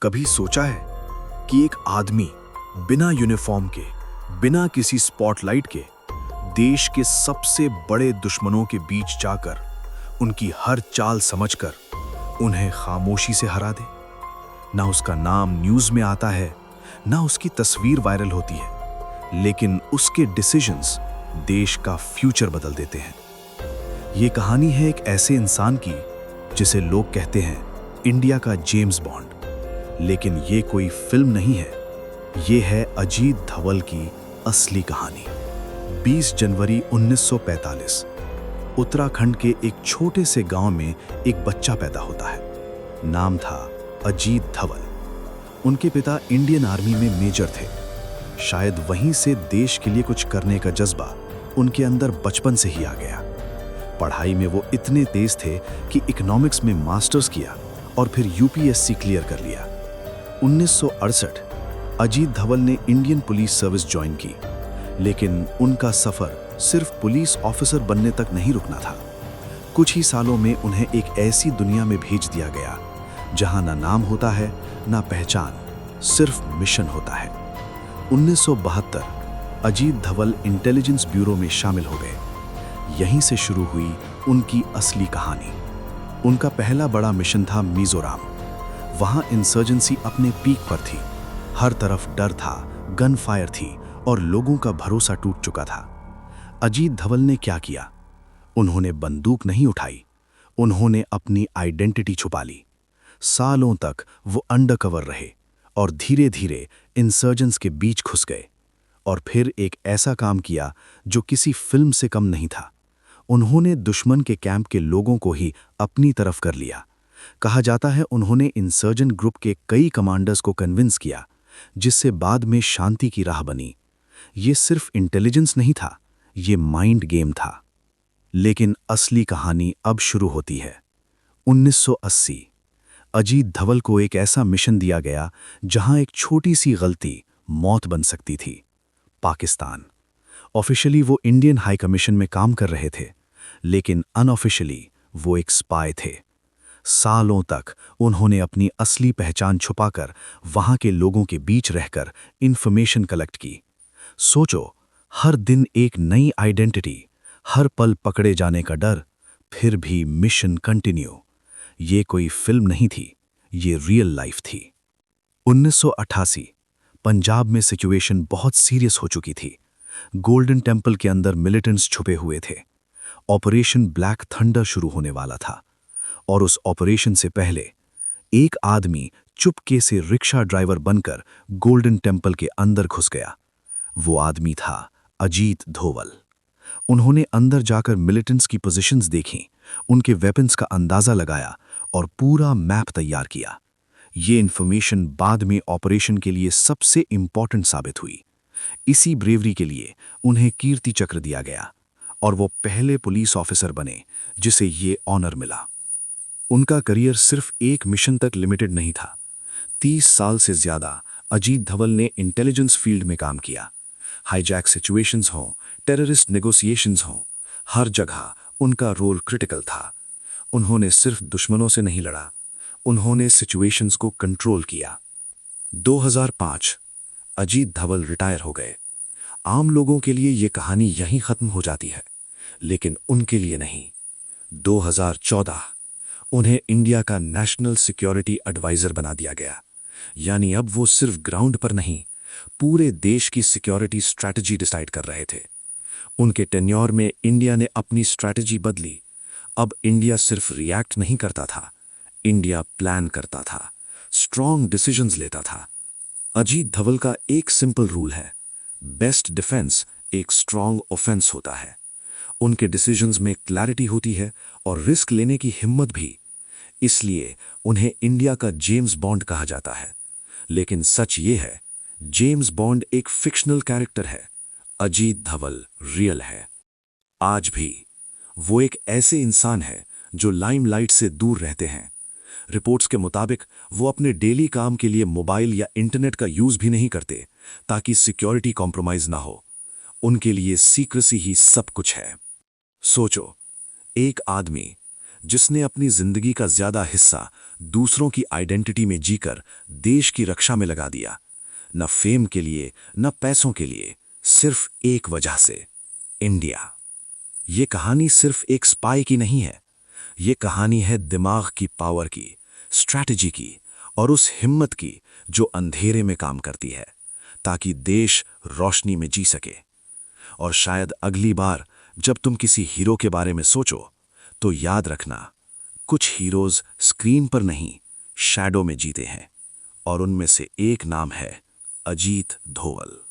कभी सोचा है कि एक आदमी बिना यूनिफॉर्म के, बिना किसी स्पॉटलाइट के, देश के सबसे बड़े दुश्मनों के बीच जाकर उनकी हर चाल समझकर उन्हें खामोशी से हरा दे? ना उसका नाम न्यूज़ में आता है, ना उसकी तस्वीर वायरल होती है, लेकिन उसके डिसीजंस देश का फ्यूचर बदल देते हैं। ये कहानी है एक ऐसे इंसान की जिसे लोग कहते हैं इंडिया का जेम्स बॉन्ड। लेकिन ये कोई फिल्म नहीं है, ये है अजीत धवल की असली कहानी। 20 जनवरी 1945 उत्तराखंड के एक छोटे से गांव में एक बच्चा पैदा होता है। नाम था अजीत धवल। उनके पिता इंडियन आर्मी में मेजर थे। शायद वहीं से देश के लिए कुछ करने का जज्बा उनके अंदर बचपन से ही आ गया। पढ़ाई में वो इतने तेज थे कि इकोनॉमिक्स में मास्टर्स किया और फिर यूपीएससी क्लियर कर लिया। 1968 अजीत धवल ने इंडियन पुलिस सर्विस ज्वाइन की, लेकिन उनका सफर सिर्फ पुलिस ऑफिसर बनने तक नहीं रुकना था। कुछ ही सालों में उन्हें एक ऐसी दुनिया में भेज दिया गया जहां ना नाम होता है, ना पहचान, सिर्फ मिशन होता है। 1972 अजीत धवल इंटेलिजेंस ब्यूरो में शामिल हो गए। यहीं से शुरू हुई उनकी असली कहानी। उनका पहला बड़ा मिशन था मिजोरम। वहां इंसर्जेंसी अपने पीक पर थी। हर तरफ डर था, गन फायर थी और लोगों का भरोसा टूट चुका था। अजीत धवल ने क्या किया? उन्होंने बंदूक नहीं उठाई, उन्होंने अपनी आइडेंटिटी छुपा ली। सालों तक वो अंडरकवर रहे और धीरे धीरे इंसर्जेंट्स के बीच घुस गए। और फिर एक ऐसा काम किया जो किसी फिल्म से कम नहीं था। उन्होंने दुश्मन के कैंप के लोगों को ही अपनी तरफ कर लिया। कहा जाता है उन्होंने इंसर्जेंट ग्रुप के कई कमांडर्स को कन्विंस किया, जिससे बाद में शांति की राह बनी। ये सिर्फ इंटेलिजेंस नहीं था, ये माइंड गेम था। लेकिन असली कहानी अब शुरू होती है। 1980 अजीत धवल को एक ऐसा मिशन दिया गया जहां एक छोटी सी गलती मौत बन सकती थी। पाकिस्तान। ऑफिशियली वो इंडियन हाई कमीशन में काम कर रहे थे, लेकिन अनऑफिशियली वो एक स्पाई थे। सालों तक उन्होंने अपनी असली पहचान छुपाकर वहां के लोगों के बीच रहकर इंफॉर्मेशन कलेक्ट की। सोचो, हर दिन एक नई आइडेंटिटी, हर पल पकड़े जाने का डर, फिर भी मिशन कंटिन्यू। ये कोई फिल्म नहीं थी, ये रियल लाइफ थी। 1988 पंजाब में सिचुएशन बहुत सीरियस हो चुकी थी। गोल्डन टेम्पल के अंदर मिलिटेंट्स छुपे हुए थे। ऑपरेशन ब्लैक थंडर शुरू होने वाला था। और उस ऑपरेशन से पहले एक आदमी चुपके से रिक्शा ड्राइवर बनकर गोल्डन टेम्पल के अंदर घुस गया। वो आदमी था अजीत धवल। उन्होंने अंदर जाकर मिलिटेंट्स की पोजीशंस देखी, उनके वेपन्स का अंदाजा लगाया और पूरा मैप तैयार किया। ये इंफॉर्मेशन बाद में ऑपरेशन के लिए सबसे इंपॉर्टेंट साबित हुई। इसी ब्रेवरी के लिए उन्हें कीर्ति चक्र दिया गया और वो पहले पुलिस ऑफिसर बने जिसे ये ऑनर मिला। उनका करियर सिर्फ एक मिशन तक लिमिटेड नहीं था। 30 साल से ज्यादा अजीत धवल ने इंटेलिजेंस फील्ड में काम किया। हाईजैक सिचुएशंस हों, टेररिस्ट नेगोशिएशंस हों, हर जगह उनका रोल क्रिटिकल था। उन्होंने सिर्फ दुश्मनों से नहीं लड़ा, उन्होंने सिचुएशंस को कंट्रोल किया। 2005 अजीत धवल रिटायर हो गए। आम लोगों के लिए ये कहानी यहीं खत्म हो जाती है, लेकिन उनके लिए नहीं। 2014 उन्हें इंडिया का नेशनल सिक्योरिटी एडवाइजर बना दिया गया। यानी अब वो सिर्फ ग्राउंड पर नहीं, पूरे देश की सिक्योरिटी स्ट्रैटेजी डिसाइड कर रहे थे। उनके टेन्योर में इंडिया ने अपनी स्ट्रैटेजी बदली। अब इंडिया सिर्फ रिएक्ट नहीं करता था, इंडिया प्लान करता था, स्ट्रॉन्ग डिसीजंस लेता था। अजीत धवल का एक सिंपल रूल है, बेस्ट डिफेंस एक स्ट्रॉन्ग ऑफेंस होता है। उनके डिसीजंस में क्लैरिटी होती है और रिस्क लेने की हिम्मत भी। इसलिए उन्हें इंडिया का जेम्स बॉन्ड कहा जाता है। लेकिन सच ये है, जेम्स बॉन्ड एक फिक्शनल कैरेक्टर है, अजीत धवल रियल है। आज भी वो एक ऐसे इंसान है जो लाइमलाइट से दूर रहते हैं। रिपोर्ट्स के मुताबिक वो अपने डेली काम के लिए मोबाइल या इंटरनेट का यूज भी नहीं करते ताकि सिक्योरिटी कॉम्प्रोमाइज ना हो। उनके लिए सीक्रेसी ही सब कुछ है। सोचो, एक आदमी जिसने अपनी जिंदगी का ज्यादा हिस्सा दूसरों की आइडेंटिटी में जीकर देश की रक्षा में लगा दिया, न फेम के लिए न पैसों के लिए, सिर्फ एक वजह से, इंडिया। ये कहानी सिर्फ एक स्पाई की नहीं है, ये कहानी है दिमाग की पावर की, स्ट्रैटेजी की और उस हिम्मत की जो अंधेरे में काम करती है ताकि देश रोशनी में जी सके। और शायद अगली बार जब तुम किसी हीरो के बारे में सोचो तो याद रखना, कुछ हीरोज स्क्रीन पर नहीं, शैडो में जीते हैं, और उनमें से एक नाम है अजीत धोवल।